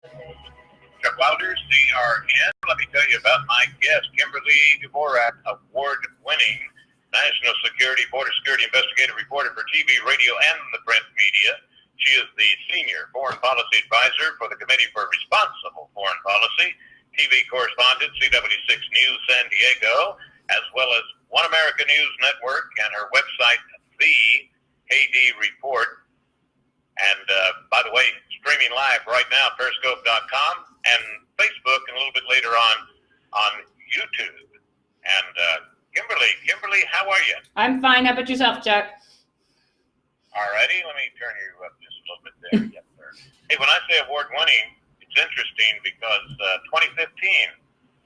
Chuck Wilder, CRN. Let me tell you about my guest, Kimberly Dvorak, award-winning National Security, Border Security Investigative Reporter for TV, radio, and the print media. She is the Senior Foreign Policy Advisor for the Committee for Responsible Foreign Policy, TV correspondent, CW6 News San Diego, as well as One America News Network and her website, The KD Report. And by the way, streaming live right now, periscope.com and Facebook, and a little bit later on YouTube. And Kimberly, how are you? I'm fine. How about yourself, Chuck? All righty, let me turn you up just a little bit there. Yep, there. Hey, when I say award-winning, it's interesting because 2015,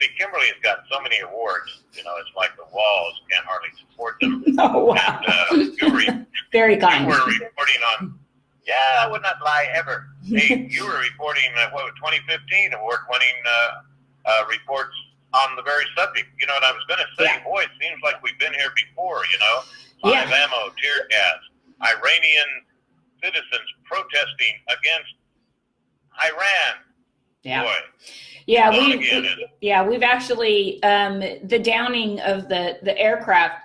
see, Kimberly has got so many awards, it's like the walls can't hardly support them. Oh, wow. And very kind. You were reporting on, I would not lie ever. Hey, you were reporting, 2015 award-winning reports on the very subject. You know what I was going to say? Yeah. Boy, it seems like we've been here before, live ammo, tear gas, Iranian citizens protesting against Iran. Yeah. Boy. We've actually the downing of the aircraft,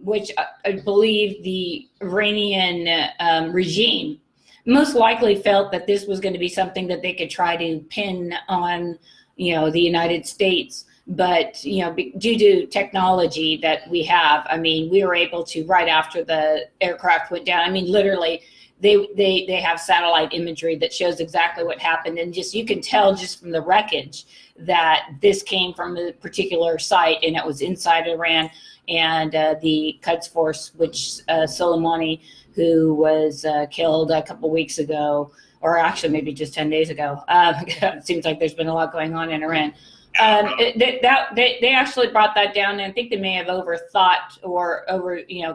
which I believe the Iranian regime most likely felt that this was going to be something that they could try to pin on, the United States. But, due to technology that we have, we were able to, right after the aircraft went down, literally, they have satellite imagery that shows exactly what happened. And you can tell just from the wreckage that this came from a particular site, and it was inside Iran. And the Quds Force, which Soleimani, who was killed a couple weeks ago, or actually maybe just 10 days ago. It seems like there's been a lot going on in Iran. They actually brought that down, and I think they may have overthought or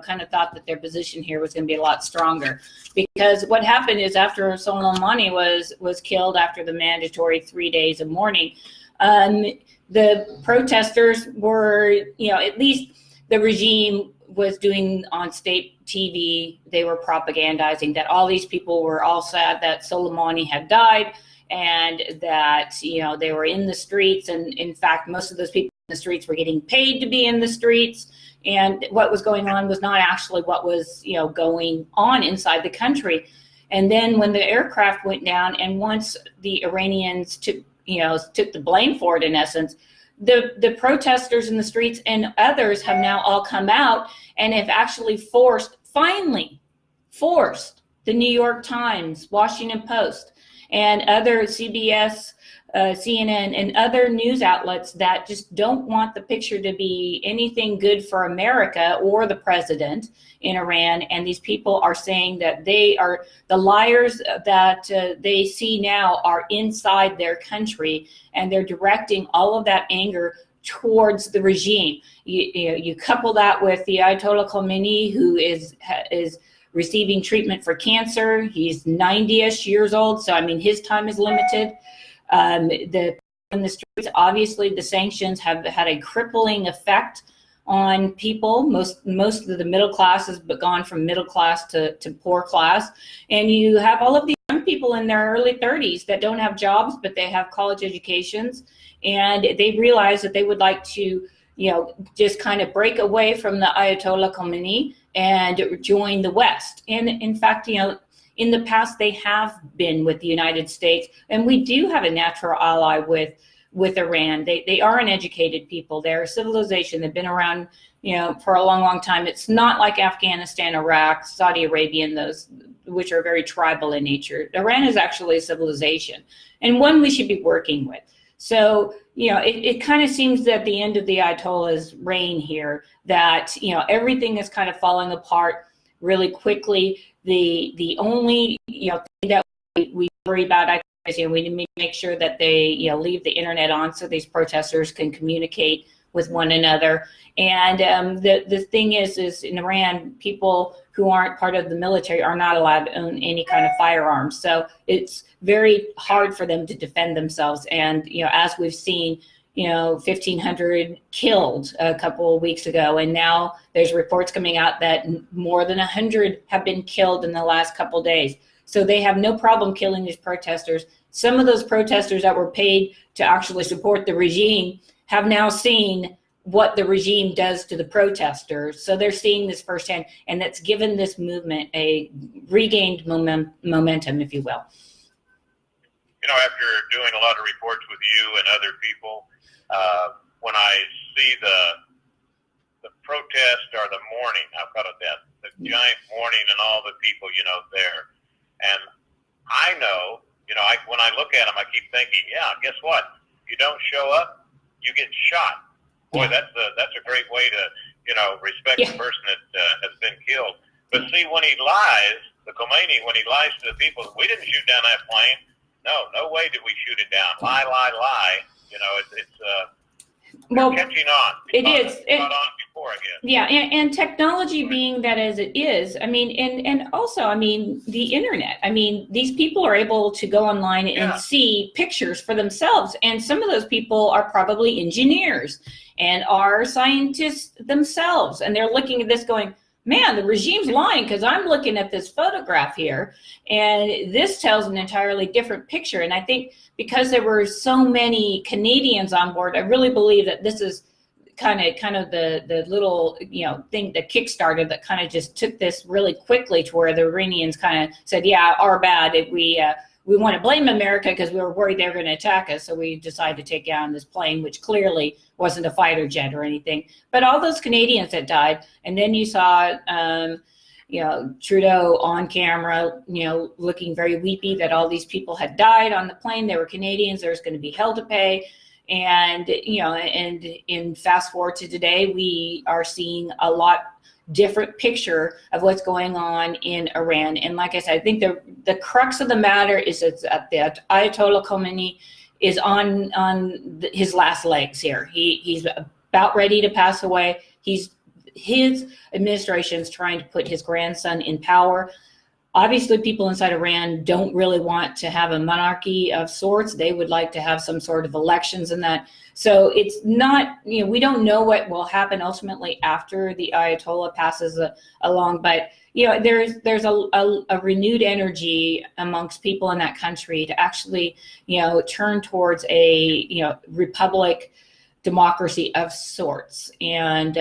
kind of thought that their position here was going to be a lot stronger. Because what happened is after Soleimani was killed after the mandatory 3 days of mourning, the protesters were, at least the regime was doing on state TV, they were propagandizing that all these people were all sad that Soleimani had died, and that, they were in the streets. And in fact, most of those people in the streets were getting paid to be in the streets. And what was going on was not actually what was, going on inside the country. And then when the aircraft went down, and once the Iranians took the blame for it, in essence, the protesters in the streets and others have now all come out and have actually finally forced the New York Times, Washington Post, and other CBS, CNN, and other news outlets that just don't want the picture to be anything good for America or the president in Iran. And these people are saying that they are the liars that they see now are inside their country, and they're directing all of that anger towards the regime. You couple that with the Ayatollah Khomeini, who is receiving treatment for cancer. He's 90-ish years old, so his time is limited. In the streets, obviously, the sanctions have had a crippling effect on people. Most of the middle class has gone from middle class to poor class, and you have all of these young people in their early 30s that don't have jobs, but they have college educations, and they realize that they would like to, just kind of break away from the Ayatollah Khomeini and join the West. And in fact, in the past, they have been with the United States, and we do have a natural ally with Iran. They are an educated people. They're a civilization. They've been around, for a long, long time. It's not like Afghanistan, Iraq, Saudi Arabia, and those, which are very tribal in nature. Iran is actually a civilization, and one we should be working with. So, it kind of seems that the end of the Ayatollah's reign here, that, everything is kind of falling apart really quickly. The only, thing that we worry about, is, we need to make sure that they, leave the internet on so these protesters can communicate with one another. And the thing is in Iran, people who aren't part of the military are not allowed to own any kind of firearms. So it's very hard for them to defend themselves. And, as we've seen, 1,500 killed a couple of weeks ago. And now there's reports coming out that more than 100 have been killed in the last couple of days. So they have no problem killing these protesters some of those protesters that were paid to actually support the regime have now seen what the regime does to the protesters. So they're seeing this firsthand, and that's given this movement a regained momentum, if you will. You know, after doing a lot of reports with you and other people, when I see the protest or the mourning, I'll call it that, the giant mourning and all the people, you know, there. And I know, you know, when I look at them, I keep thinking, yeah, guess what? If you don't show up, you get shot. Boy, that's a great way to, you know, respect the person that has been killed. But see, when he lies, the Khomeini, when he lies to the people, we didn't shoot down that plane. No way did we shoot it down. Lie. You know, it's well, catching on. It is. Caught on before, I guess. Yeah, and technology being that as it is, I mean, and also, I mean, the internet. I mean, these people are able to go online and see pictures for themselves, and some of those people are probably engineers and are scientists themselves, and they're looking at this going, man, the regime's lying because I'm looking at this photograph here, and this tells an entirely different picture. And I think because there were so many Canadians on board, I really believe that this is kind of the little, you know, thing that kickstarted that kind of just took this really quickly to where the Iranians kind of said, yeah, our bad. We want to blame America because we were worried they were going to attack us. So we decided to take down this plane, which clearly wasn't a fighter jet or anything. But all those Canadians that died, and then you saw, you know, Trudeau on camera, you know, looking very weepy that all these people had died on the plane. They were Canadians. There was going to be hell to pay. And, you know, and in fast forward to today, we are seeing a lot different picture of what's going on in Iran. And like I said, I think the crux of the matter is that Ayatollah Khomeini is on his last legs here. He's about ready to pass away. His administration is trying to put his grandson in power. Obviously, people inside Iran don't really want to have a monarchy of sorts. They would like to have some sort of elections and that. So it's not, you know, we don't know what will happen ultimately after the Ayatollah passes along. But, you know, there's a renewed energy amongst people in that country to actually, you know, turn towards a, you know, republic democracy of sorts. And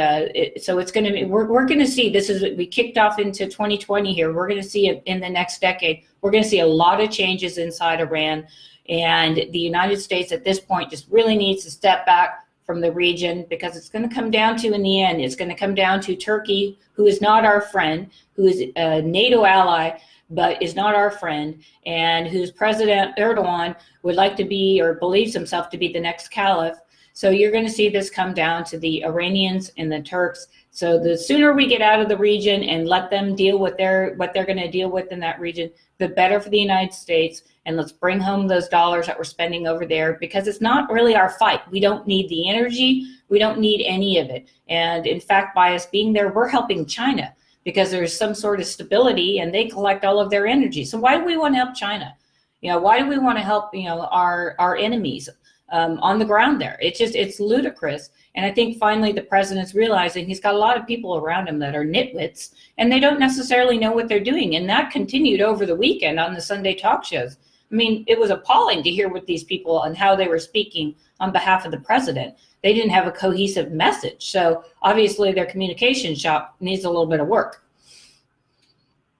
so it's going to be, we're going to see, we kicked off into 2020 here. We're going to see it in the next decade. We're going to see a lot of changes inside Iran, and the United States at this point just really needs to step back from the region, because it's going to come down to, in the end, it's going to come down to Turkey, who is not our friend, who is a NATO ally, but is not our friend, and whose President Erdogan would like to be, or believes himself to be, the next caliph. So you're going to see this come down to the Iranians and the Turks. So the sooner we get out of the region and let them deal with what they're going to deal with in that region, the better for the United States. And let's bring home those dollars that we're spending over there, because it's not really our fight. We don't need the energy. We don't need any of it. And in fact, by us being there, we're helping China, because there's some sort of stability and they collect all of their energy. So why do we want to help China? You know, why do we want to help, you know, our enemies on the ground there? It's ludicrous. And I think finally the president's realizing he's got a lot of people around him that are nitwits, and they don't necessarily know what they're doing. And that continued over the weekend on the Sunday talk shows. I mean, it was appalling to hear what these people and how they were speaking on behalf of the president. They didn't have a cohesive message. So obviously their communication shop needs a little bit of work.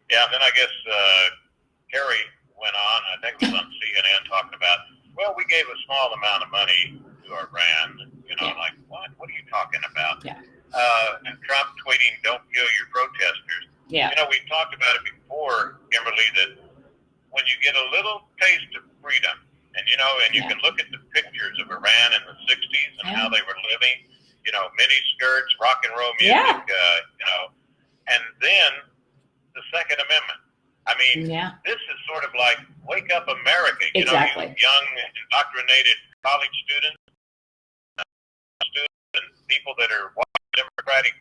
Yeah, and then I guess Kerry went on, I think it was on CNN, talking about, well, we gave a small amount of money to Iran. You know, like, what? What are you talking about? Yeah. And Trump tweeting, don't kill your protesters. Yeah. You know, we've talked about it before, Kimberly, that when you get a little taste of freedom, and, you know, and you can look at the pictures of Iran in the 60s and how they were living, you know, mini skirts, rock and roll music, you know, and then the Second Amendment. I mean, this is sort of like Wake Up America. You know, you young, indoctrinated college students, and people that are watching Democratic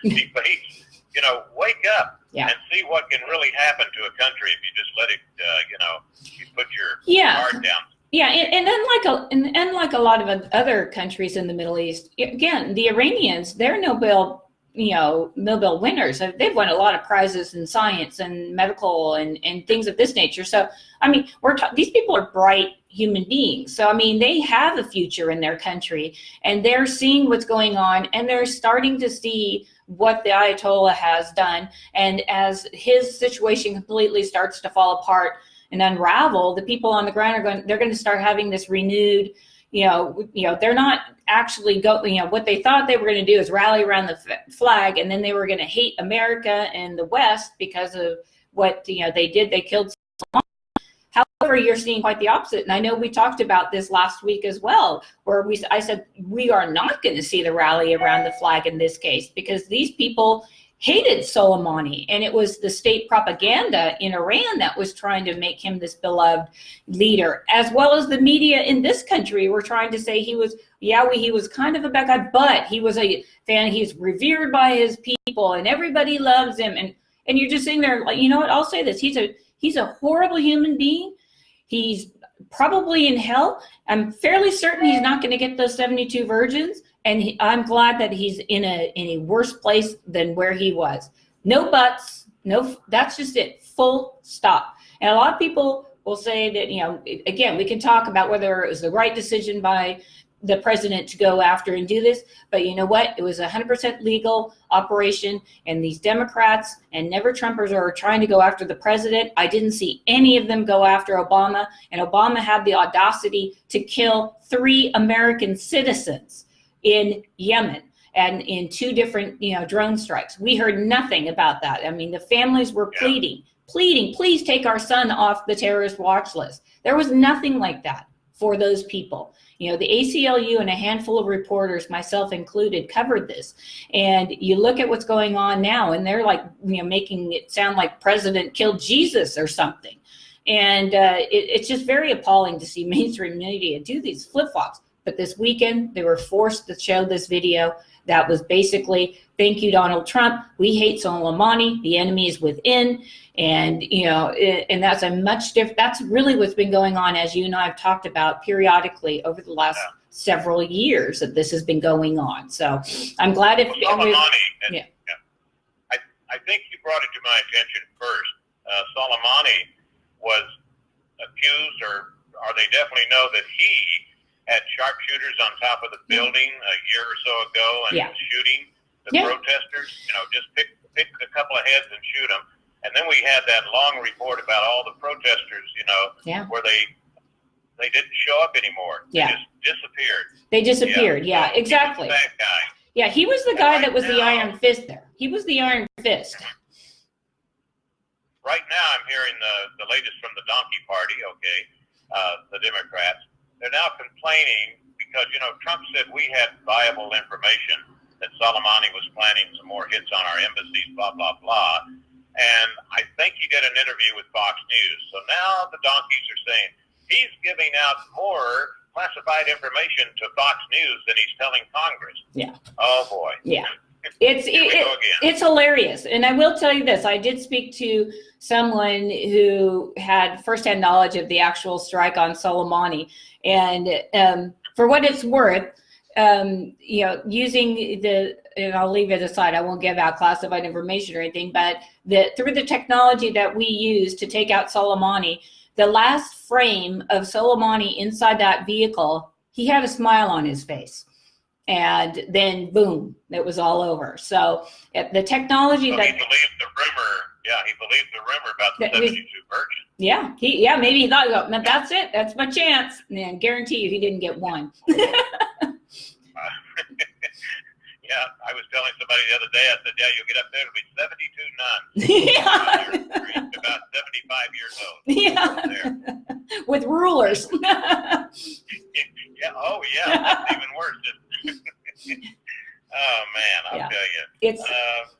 debates, you know, wake up and see what can really happen to a country if you just let it, you know, you put your guard down. Yeah, and like a lot of other countries in the Middle East, again, the Iranians, their Nobel Nobel winners. They've won a lot of prizes in science and medical and things of this nature. So, I mean, these people are bright human beings. So, I mean, they have a future in their country, and they're seeing what's going on, and they're starting to see what the Ayatollah has done. And as his situation completely starts to fall apart and unravel, the people on the ground they're going to start having this renewed, they're not actually what they thought they were going to do is rally around the flag, and then they were going to hate America and the West because of what, they did. They killed someone. However, you're seeing quite the opposite. And I know we talked about this last week as well, where I said we are not going to see the rally around the flag in this case, because these people hated Soleimani, and it was the state propaganda in Iran that was trying to make him this beloved leader, as well as the media in this country were trying to say he was kind of a bad guy, but he was a fan. He's revered by his people, and everybody loves him. And you're just sitting there like, you know what? I'll say this: he's a horrible human being. He's probably in hell. I'm fairly certain he's not going to get those 72 virgins. And I'm glad that he's in a worse place than where he was. No buts, that's just it, full stop. And a lot of people will say that, again, we can talk about whether it was the right decision by the president to go after and do this, but you know what? It was a 100% legal operation, and these Democrats and never Trumpers are trying to go after the president. I didn't see any of them go after Obama, and Obama had the audacity to kill 3 American citizens in Yemen and in 2 different, drone strikes. We heard nothing about that. I mean, the families were pleading, please take our son off the terrorist watch list. There was nothing like that for those people. The ACLU and a handful of reporters, myself included, covered this. And you look at what's going on now, and they're like, making it sound like President killed Jesus or something. And it's just very appalling to see mainstream media do these flip-flops. But this weekend, they were forced to show this video that was basically, thank you, Donald Trump. We hate Soleimani. The enemy is within. And, and that's a much different, that's really what's been going on, as you and I have talked about periodically over the last several years that this has been going on. So I'm glad if Soleimani, I think you brought it to my attention first. Soleimani was accused, or they definitely know that he had sharpshooters on top of the building a year or so ago and was shooting the protesters. Just pick a couple of heads and shoot them. And then we had that long report about all the protesters, where they didn't show up anymore. They just disappeared. They disappeared. Yeah, exactly. That guy. Yeah, he was the guy that was the iron fist there. He was the iron fist. Right now, I'm hearing the latest from the Donkey Party, the Democrats. They're now complaining because, Trump said we had viable information that Soleimani was planning some more hits on our embassies, blah, blah, blah. And I think he did an interview with Fox News. So now the donkeys are saying he's giving out more classified information to Fox News than he's telling Congress. Yeah. Oh, boy. Yeah. It's hilarious. And I will tell you this, I did speak to someone who had firsthand knowledge of the actual strike on Soleimani. And for what it's worth, using and I'll leave it aside, I won't give out classified information or anything, but through the technology that we use to take out Soleimani, the last frame of Soleimani inside that vehicle, he had a smile on his face. And then, boom, it was all over. So the technology that... He believed the rumor. Yeah, he believed the rumor about the 72 virgins. Yeah, maybe he thought, that's it. That's my chance. And guarantee you he didn't get one. Yeah, I was telling somebody the other day, I said, you'll get up there, it'll be 72 nuns. Yeah. About 75 years old. Yeah. With rulers. Yeah. Oh, yeah. That's even worse. Oh, man, I'll tell you.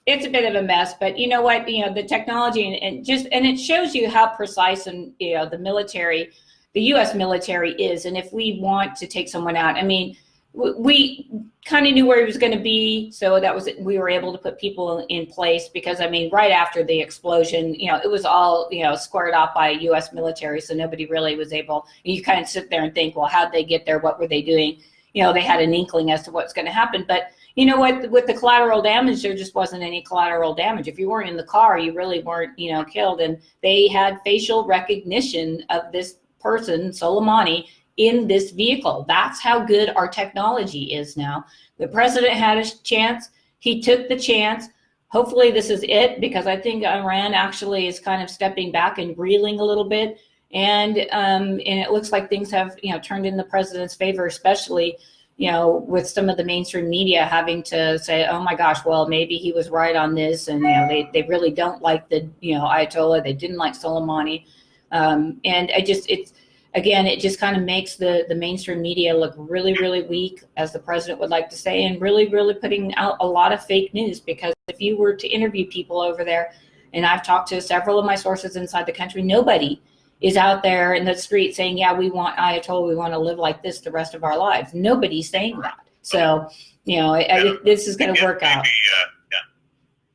It's a bit of a mess, but you know what? The technology and it shows you how precise and, the military, the U.S. military is. And if we want to take someone out, I mean, we kind of knew where he was going to be, so we were able to put people in place because, I mean, right after the explosion, it was all, squared off by U.S. military, so nobody really was able. You kind of sit there and think, well, how'd they get there? What were they doing? They had an inkling as to what's going to happen, but you know what, with the collateral damage, there just wasn't any collateral damage. If you weren't in the car, you really weren't, killed. And they had facial recognition of this person, Soleimani, in this vehicle. That's how good our technology is now. The president had a chance. He took the chance. Hopefully this is it, because I think Iran actually is kind of stepping back and reeling a little bit. And it looks like things have, turned in the president's favor, especially, with some of the mainstream media having to say, oh my gosh, well, maybe he was right on this. And, they really don't like the, Ayatollah. They didn't like Soleimani. And it just kind of makes the mainstream media look really, really weak, as the president would like to say, and really, really putting out a lot of fake news. Because if you were to interview people over there, and I've talked to several of my sources inside the country, nobody is out there in the street saying, yeah, we want Ayatollah, we want to live like this the rest of our lives. Nobody's saying that. So, this is going to work out.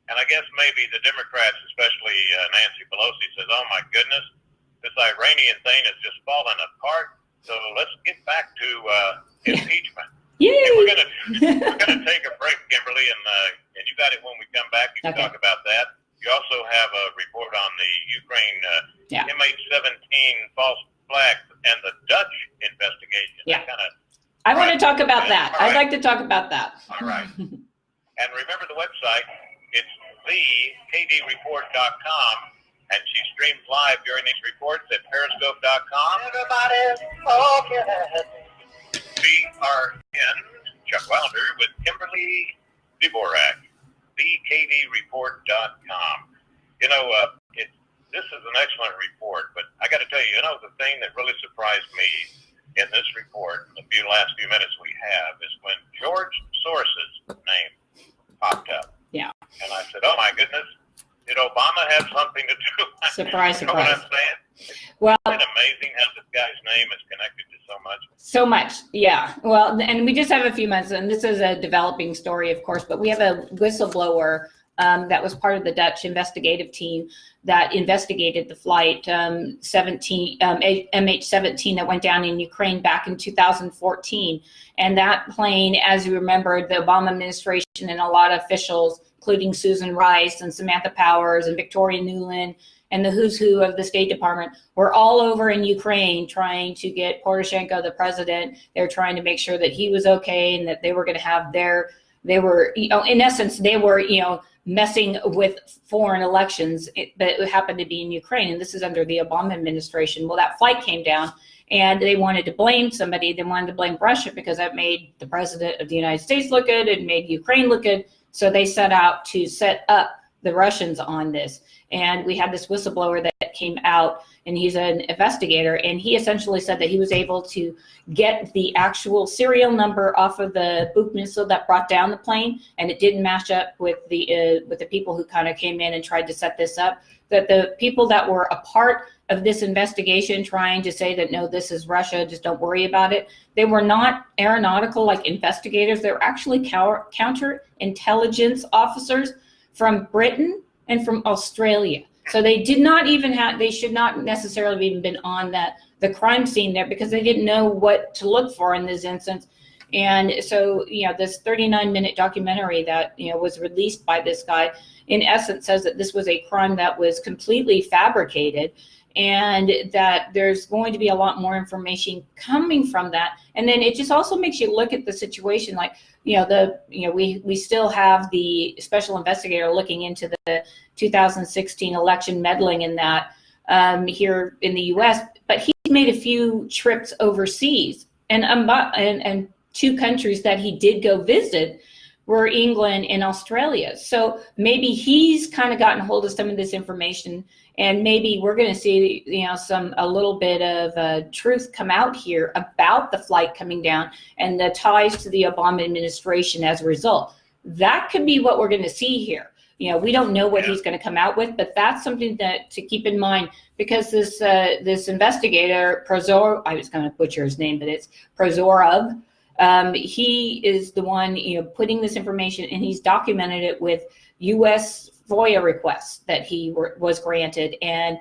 And I guess maybe the Democrats, especially Nancy Pelosi, says, oh my goodness, this Iranian thing is just falling apart. So let's get back to impeachment. Yay! Okay, we're gonna take a break, Kimberly, and you got it when we come back. You can talk about that. You also have a report on the Ukraine MH17 false flag and the Dutch investigation. Yeah. I want to talk about that. Right. I'd like to talk about that. All right. And remember the website. It's thekdreport.com. And she streams live during these reports at periscope.com. Everybody's talking. CRN, Chuck Wilder with Kimberly Dvorak, thekdreport.com. This is an excellent report, but I got to tell you, the thing that really surprised me in this report, in the last few minutes we have, is when George Soros's name popped up. Yeah. And I said, oh my goodness, did Obama have something to do? Surprise, you know surprise. what I'm saying? Well, isn't it amazing how this guy's name is connected to so much? So much, yeah. Well, and we just have a few months, and this is a developing story, of course, but we have a whistleblower that was part of the Dutch investigative team that investigated the flight MH17 that went down in Ukraine back in 2014. And that plane, as you remember, the Obama administration and a lot of officials, including Susan Rice and Samantha Powers and Victoria Nuland and the who's who of the State Department, were all over in Ukraine trying to get Poroshenko, the president. They're trying to make sure that he was okay and that they were going to have in essence, they were, messing with foreign elections, but it happened to be in Ukraine. And this is under the Obama administration. Well, that flight came down and they wanted to blame somebody. They wanted to blame Russia because that made the president of the United States look good. It made Ukraine look good. So they set out to set up the Russians on this. And we had this whistleblower that came out, and he's an investigator, and he essentially said that he was able to get the actual serial number off of the Buk missile that brought down the plane, and it didn't match up with the people who kind of came in and tried to set this up. That the people that were a part of this investigation trying to say that, no, this is Russia, just don't worry about it, they were not aeronautical investigators. They were actually counterintelligence officers from Britain and from Australia. So they did not even they should not necessarily have even been on the crime scene there, because they didn't know what to look for in this instance. And so, this 39-minute documentary that, was released by this guy, in essence says that this was a crime that was completely fabricated, and that there's going to be a lot more information coming from that. And then it just also makes you look at the situation we still have the special investigator looking into the 2016 election meddling in that here in the U.S., but he's made a few trips overseas, and two countries that he did go visit were England and Australia. So maybe he's kind of gotten hold of some of this information, and maybe we're going to see, a little bit of truth come out here about the flight coming down and the ties to the Obama administration as a result. That could be what we're going to see here. We don't know what he's going to come out with, but that's something to keep in mind, because this investigator, Prozor, I was going to butcher his name, but it's Prozorov. He is the one, putting this information, and he's documented it with U.S. FOIA requests that he was granted, and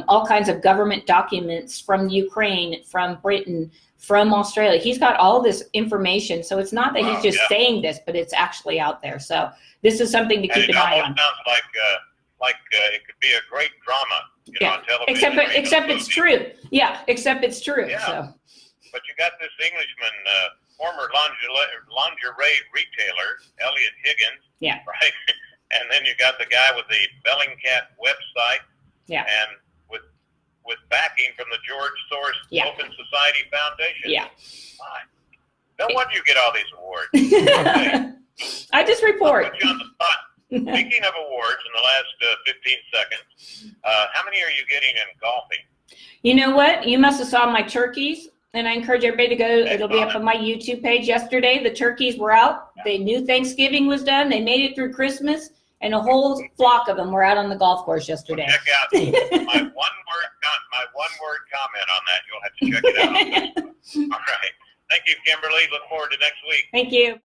all kinds of government documents from Ukraine, from Britain, from Australia. He's got all this information. So it's not that he's just saying this, but it's actually out there. So this is something to keep an eye on. It sounds like it could be a great drama, on television. Except it's true. Yeah, except it's true. Yeah. So. But you got this Englishman, former lingerie retailer, Elliot Higgins. Yeah. Right. And then you got the guy with the Bellingcat website. Yeah. And with backing from the George Soros Open Society Foundation. Yeah. No wonder you get all these awards. Okay. I just report. I'll put you on the spot. Speaking of awards, in the last 15 seconds, how many are you getting in golfing? You know what? You must have saw my turkeys, and I encourage everybody to go. It'll be up on my YouTube page yesterday. The turkeys were out. Yeah. They knew Thanksgiving was done. They made it through Christmas, and a whole flock of them were out on the golf course yesterday. Well, check out my one-word comment on that. You'll have to check it out. All right. Thank you, Kimberly. Look forward to next week. Thank you.